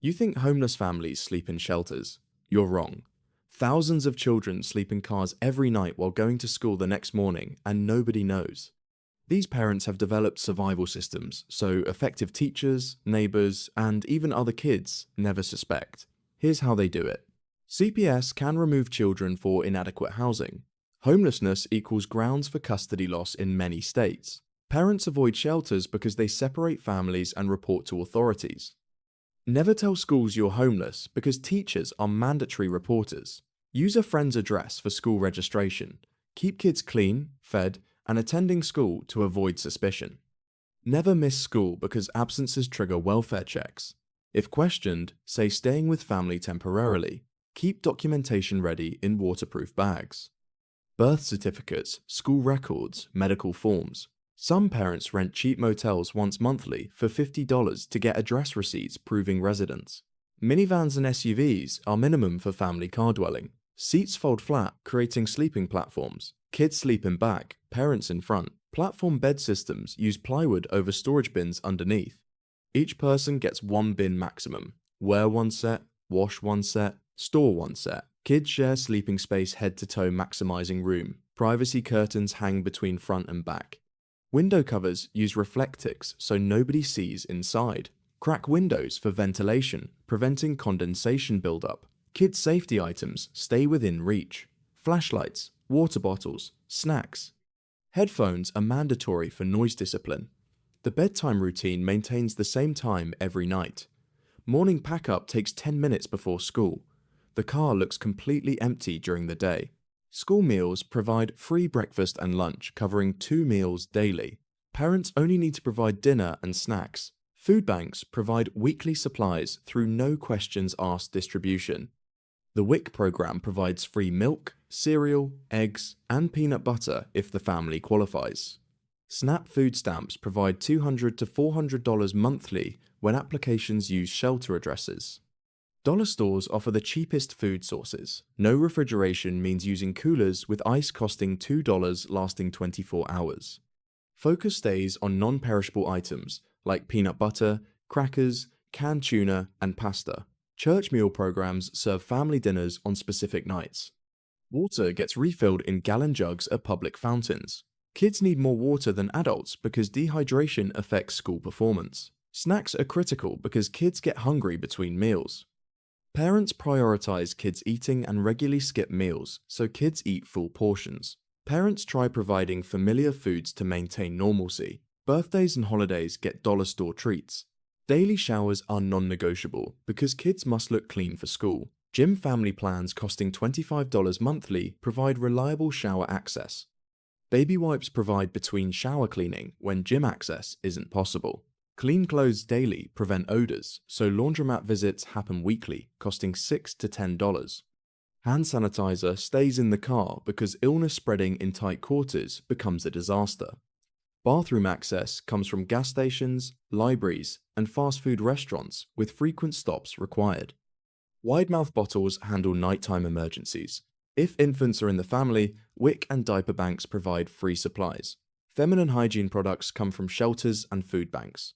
You think homeless families sleep in shelters? You're wrong. Thousands of children sleep in cars every night while going to school the next morning, and nobody knows. These parents have developed survival systems, so effective teachers, neighbors, and even other kids never suspect. Here's how they do it. CPS can remove children for inadequate housing. Homelessness equals grounds for custody loss in many states. Parents avoid shelters because they separate families and report to authorities. Never tell schools you're homeless because teachers are mandatory reporters. Use a friend's address for school registration. Keep kids clean, fed, and attending school to avoid suspicion. Never miss school because absences trigger welfare checks. If questioned, say staying with family temporarily. Keep documentation ready in waterproof bags. Birth certificates, school records, medical forms. Some parents rent cheap motels once monthly for $50 to get address receipts proving residence. Minivans and SUVs are minimum for family car dwelling. Seats fold flat, creating sleeping platforms. Kids sleep in back, parents in front. Platform bed systems use plywood over storage bins underneath. Each person gets one bin maximum. Wear one set, wash one set, store one set. Kids share sleeping space head to toe, maximizing room. Privacy curtains hang between front and back. Window covers use reflectix so nobody sees inside. Crack windows for ventilation, preventing condensation buildup. Kids' safety items stay within reach. Flashlights, water bottles, snacks. Headphones are mandatory for noise discipline. The bedtime routine maintains the same time every night. Morning pack-up takes 10 minutes before school. The car looks completely empty during the day. School meals provide free breakfast and lunch, covering 2 meals daily. Parents only need to provide dinner and snacks. Food banks provide weekly supplies through no questions asked distribution. The WIC program provides free milk, cereal, eggs, and peanut butter if the family qualifies. SNAP food stamps provide $200 to $400 monthly when applications use shelter addresses. Dollar stores offer the cheapest food sources. No refrigeration means using coolers with ice costing $2 lasting 24 hours. Focus stays on non-perishable items like peanut butter, crackers, canned tuna, and pasta. Church meal programs serve family dinners on specific nights. Water gets refilled in gallon jugs at public fountains. Kids need more water than adults because dehydration affects school performance. Snacks are critical because kids get hungry between meals. Parents prioritize kids eating and regularly skip meals, so kids eat full portions. Parents try providing familiar foods to maintain normalcy. Birthdays and holidays get dollar store treats. Daily showers are non-negotiable because kids must look clean for school. Gym family plans costing $25 monthly provide reliable shower access. Baby wipes provide between shower cleaning when gym access isn't possible. Clean clothes daily prevent odors, so laundromat visits happen weekly, costing $6 to $10. Hand sanitizer stays in the car because illness spreading in tight quarters becomes a disaster. Bathroom access comes from gas stations, libraries, and fast food restaurants with frequent stops required. Wide-mouth bottles handle nighttime emergencies. If infants are in the family, WIC and diaper banks provide free supplies. Feminine hygiene products come from shelters and food banks.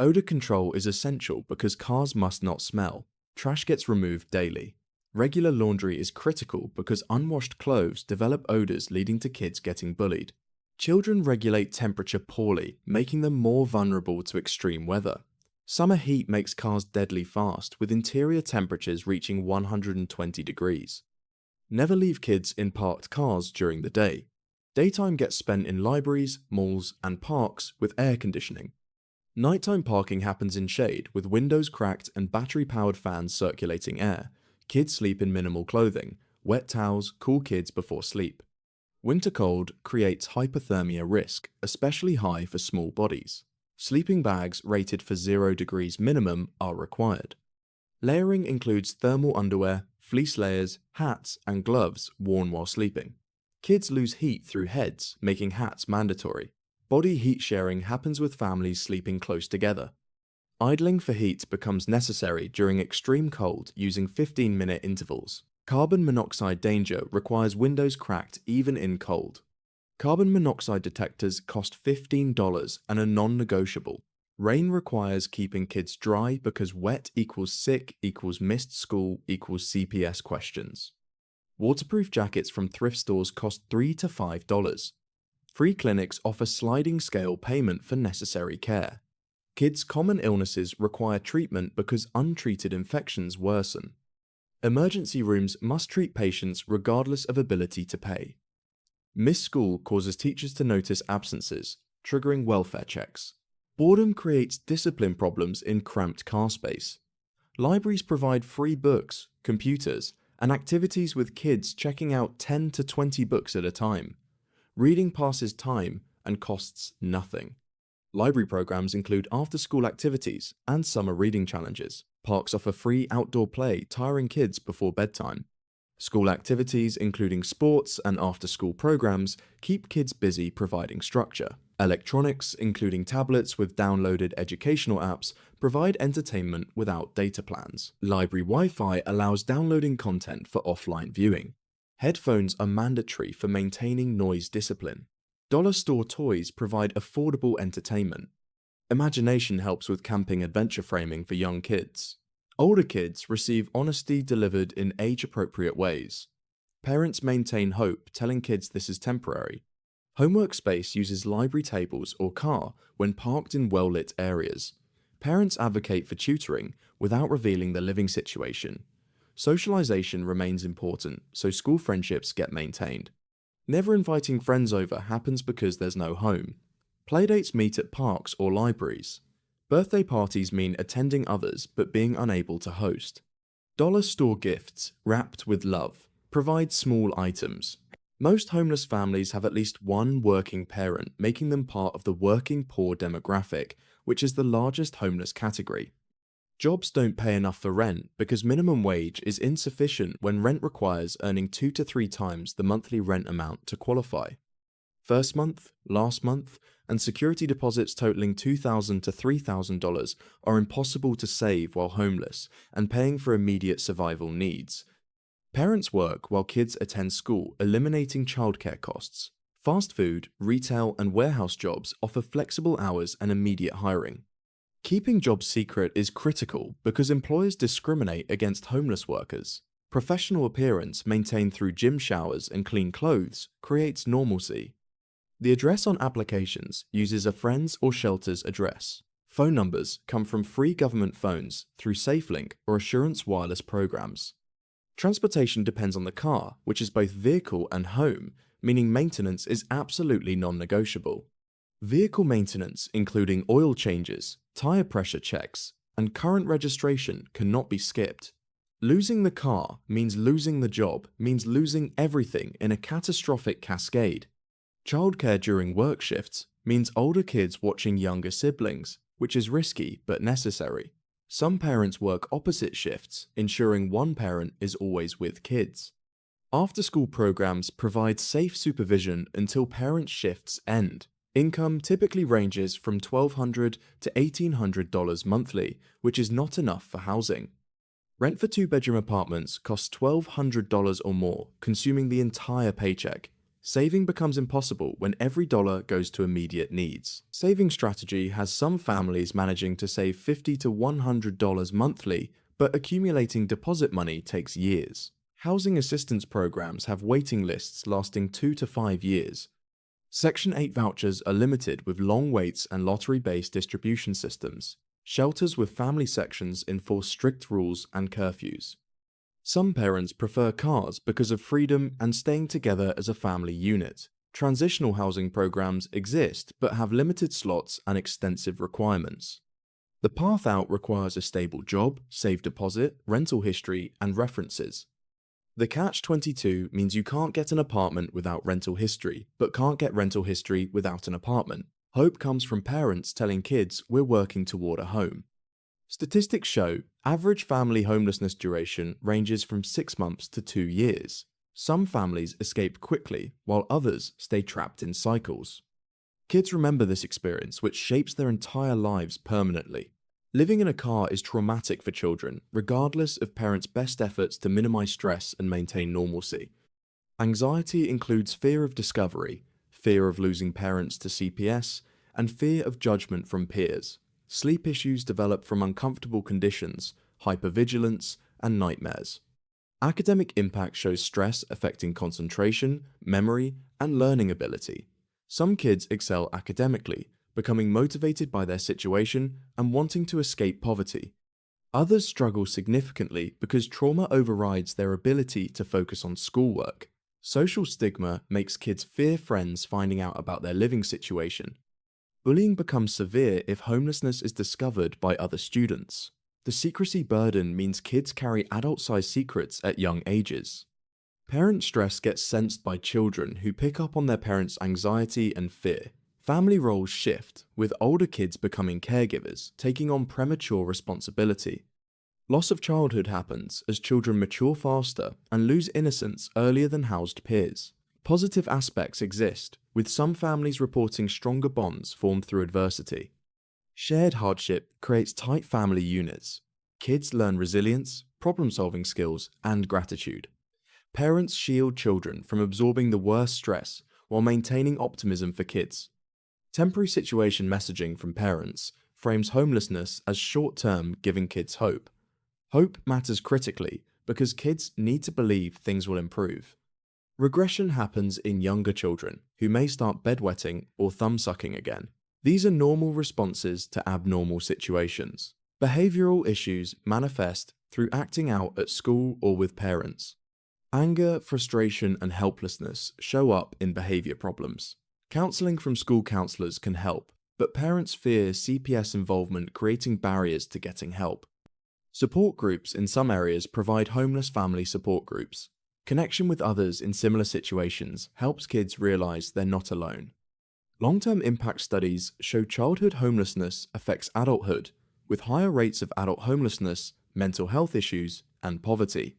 Odor control is essential because cars must not smell. Trash gets removed daily. Regular laundry is critical because unwashed clothes develop odors leading to kids getting bullied. Children regulate temperature poorly, making them more vulnerable to extreme weather. Summer heat makes cars deadly fast, with interior temperatures reaching 120 degrees. Never leave kids in parked cars during the day. Daytime gets spent in libraries, malls, and parks with air conditioning. Nighttime parking happens in shade with windows cracked and battery-powered fans circulating air. Kids sleep in minimal clothing. Wet towels cool kids before sleep. Winter cold creates hypothermia risk, especially high for small bodies. Sleeping bags rated for 0 degrees minimum are required. Layering includes thermal underwear, fleece layers, hats, and gloves worn while sleeping. Kids lose heat through heads, making hats mandatory. Body heat sharing happens with families sleeping close together. Idling for heat becomes necessary during extreme cold using 15-minute intervals. Carbon monoxide danger requires windows cracked even in cold. Carbon monoxide detectors cost $15 and are non-negotiable. Rain requires keeping kids dry because wet equals sick equals missed school equals CPS questions. Waterproof jackets from thrift stores cost $3 to $5. Free clinics offer sliding scale payment for necessary care. Kids' common illnesses require treatment because untreated infections worsen. Emergency rooms must treat patients regardless of ability to pay. Missed school causes teachers to notice absences, triggering welfare checks. Boredom creates discipline problems in cramped car space. Libraries provide free books, computers, and activities with kids checking out 10 to 20 books at a time. Reading passes time and costs nothing. Library programs include after-school activities and summer reading challenges. Parks offer free outdoor play, tiring kids before bedtime. School activities, including sports and after-school programs, keep kids busy providing structure. Electronics, including tablets with downloaded educational apps, provide entertainment without data plans. Library Wi-Fi allows downloading content for offline viewing. Headphones are mandatory for maintaining noise discipline. Dollar store toys provide affordable entertainment. Imagination helps with camping adventure framing for young kids. Older kids receive honesty delivered in age-appropriate ways. Parents maintain hope, telling kids this is temporary. Homework space uses library tables or car when parked in well-lit areas. Parents advocate for tutoring without revealing the living situation. Socialization remains important, so school friendships get maintained. Never inviting friends over happens because there's no home. Playdates meet at parks or libraries. Birthday parties mean attending others but being unable to host. Dollar store gifts, wrapped with love, provide small items. Most homeless families have at least one working parent, making them part of the working poor demographic, which is the largest homeless category. Jobs don't pay enough for rent because minimum wage is insufficient when rent requires earning 2 to 3 times the monthly rent amount to qualify. First month, last month, and security deposits totaling $2,000 to $3,000 are impossible to save while homeless and paying for immediate survival needs. Parents work while kids attend school, eliminating childcare costs. Fast food, retail, and warehouse jobs offer flexible hours and immediate hiring. Keeping jobs secret is critical because employers discriminate against homeless workers. Professional appearance maintained through gym showers and clean clothes creates normalcy. The address on applications uses a friend's or shelter's address. Phone numbers come from free government phones through SafeLink or Assurance Wireless programs. Transportation depends on the car, which is both vehicle and home, meaning maintenance is absolutely non-negotiable. Vehicle maintenance, including oil changes, tire pressure checks, and current registration, cannot be skipped. Losing the car means losing the job, means losing everything in a catastrophic cascade. Childcare during work shifts means older kids watching younger siblings, which is risky but necessary. Some parents work opposite shifts, ensuring one parent is always with kids. After-school programs provide safe supervision until parents' shifts end. Income typically ranges from $1,200 to $1,800 monthly, which is not enough for housing. Rent for 2-bedroom apartments costs $1,200 or more, consuming the entire paycheck. Saving becomes impossible when every dollar goes to immediate needs. Saving strategy has some families managing to save $50 to $100 monthly, but accumulating deposit money takes years. Housing assistance programs have waiting lists lasting 2 to 5 years. Section 8 vouchers are limited with long waits and lottery-based distribution systems. Shelters with family sections enforce strict rules and curfews. Some parents prefer cars because of freedom and staying together as a family unit. Transitional housing programs exist but have limited slots and extensive requirements. The path out requires a stable job, safe deposit, rental history, and references. The catch-22 means you can't get an apartment without rental history, but can't get rental history without an apartment. Hope comes from parents telling kids we're working toward a home. Statistics show average family homelessness duration ranges from 6 months to 2 years. Some families escape quickly, while others stay trapped in cycles. Kids remember this experience, which shapes their entire lives permanently. Living in a car is traumatic for children, regardless of parents' best efforts to minimize stress and maintain normalcy. Anxiety includes fear of discovery, fear of losing parents to CPS, and fear of judgment from peers. Sleep issues develop from uncomfortable conditions, hypervigilance, and nightmares. Academic impact shows stress affecting concentration, memory, and learning ability. Some kids excel academically, becoming motivated by their situation and wanting to escape poverty. Others struggle significantly because trauma overrides their ability to focus on schoolwork. Social stigma makes kids fear friends finding out about their living situation. Bullying becomes severe if homelessness is discovered by other students. The secrecy burden means kids carry adult-sized secrets at young ages. Parent stress gets sensed by children who pick up on their parents' anxiety and fear. Family roles shift, with older kids becoming caregivers, taking on premature responsibility. Loss of childhood happens as children mature faster and lose innocence earlier than housed peers. Positive aspects exist, with some families reporting stronger bonds formed through adversity. Shared hardship creates tight family units. Kids learn resilience, problem-solving skills, and gratitude. Parents shield children from absorbing the worst stress while maintaining optimism for kids. Temporary situation messaging from parents frames homelessness as short-term, giving kids hope. Hope matters critically because kids need to believe things will improve. Regression happens in younger children who may start bedwetting or thumb-sucking again. These are normal responses to abnormal situations. Behavioral issues manifest through acting out at school or with parents. Anger, frustration, and helplessness show up in behavior problems. Counseling from school counselors can help, but parents fear CPS involvement creating barriers to getting help. Support groups in some areas provide homeless family support groups. Connection with others in similar situations helps kids realize they're not alone. Long-term impact studies show childhood homelessness affects adulthood, with higher rates of adult homelessness, mental health issues, and poverty.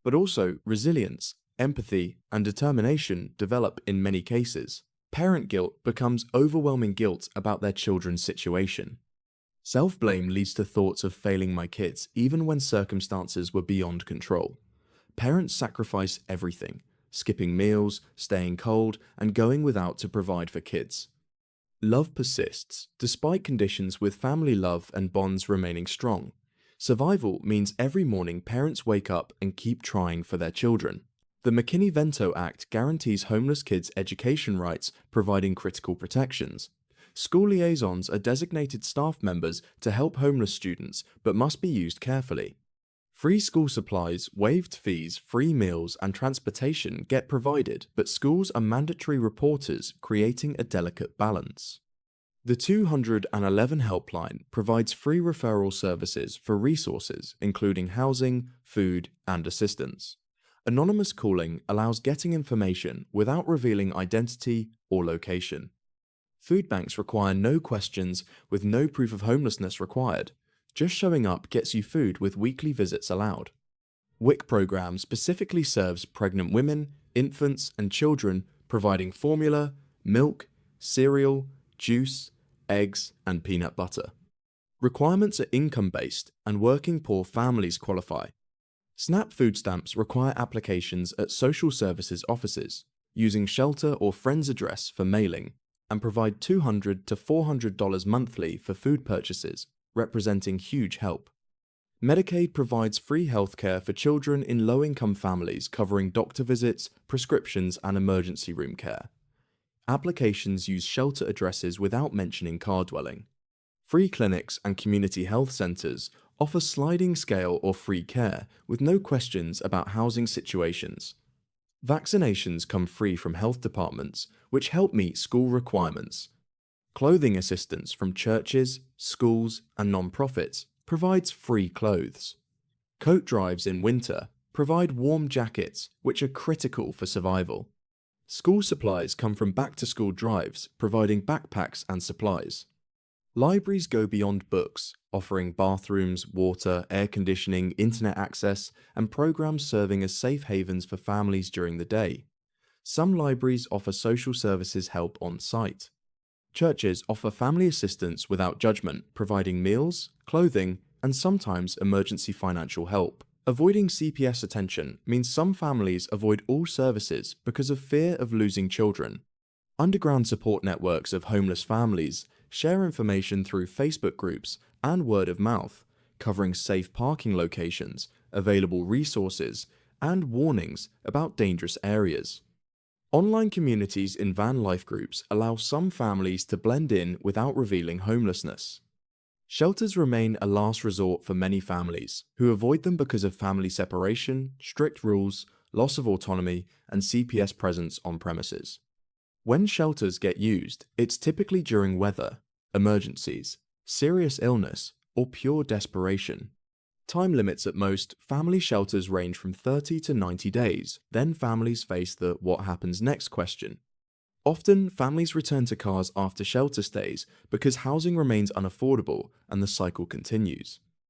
But also, resilience, empathy, and determination develop in many cases. Parent guilt becomes overwhelming guilt about their children's situation. Self-blame leads to thoughts of failing my kids even when circumstances were beyond control. Parents sacrifice everything, skipping meals, staying cold, and going without to provide for kids. Love persists, despite conditions with family love and bonds remaining strong. Survival means every morning parents wake up and keep trying for their children. The McKinney-Vento Act guarantees homeless kids education rights, providing critical protections. School liaisons are designated staff members to help homeless students, but must be used carefully. Free school supplies, waived fees, free meals, and transportation get provided, but schools are mandatory reporters, creating a delicate balance. The 211 helpline provides free referral services for resources, including housing, food, and assistance. Anonymous calling allows getting information without revealing identity or location. Food banks require no questions with no proof of homelessness required. Just showing up gets you food with weekly visits allowed. WIC program specifically serves pregnant women, infants, and children, providing formula, milk, cereal, juice, eggs, and peanut butter. Requirements are income-based, and working poor families qualify. SNAP food stamps require applications at social services offices, using shelter or friend's address for mailing, and provide $200 to $400 monthly for food purchases, representing huge help. Medicaid provides free healthcare for children in low-income families, covering doctor visits, prescriptions, and emergency room care. Applications use shelter addresses without mentioning car dwelling. Free clinics and community health centers offer sliding scale or free care with no questions about housing situations. Vaccinations come free from health departments, which help meet school requirements. Clothing assistance from churches, schools, and non-profits provides free clothes. Coat drives in winter provide warm jackets, which are critical for survival. School supplies come from back-to-school drives, providing backpacks and supplies. Libraries go beyond books, offering bathrooms, water, air conditioning, internet access, and programs serving as safe havens for families during the day. Some libraries offer social services help on site. Churches offer family assistance without judgment, providing meals, clothing, and sometimes emergency financial help. Avoiding CPS attention means some families avoid all services because of fear of losing children. Underground support networks of homeless families share information through Facebook groups and word of mouth, covering safe parking locations, available resources, and warnings about dangerous areas. Online communities in van life groups allow some families to blend in without revealing homelessness. Shelters remain a last resort for many families, who avoid them because of family separation, strict rules, loss of autonomy, and CPS presence on premises. When shelters get used, it's typically during weather, emergencies, serious illness, or pure desperation. Time limits at most family shelters range from 30 to 90 days, then families face the "what happens next" question. Often, families return to cars after shelter stays because housing remains unaffordable and the cycle continues.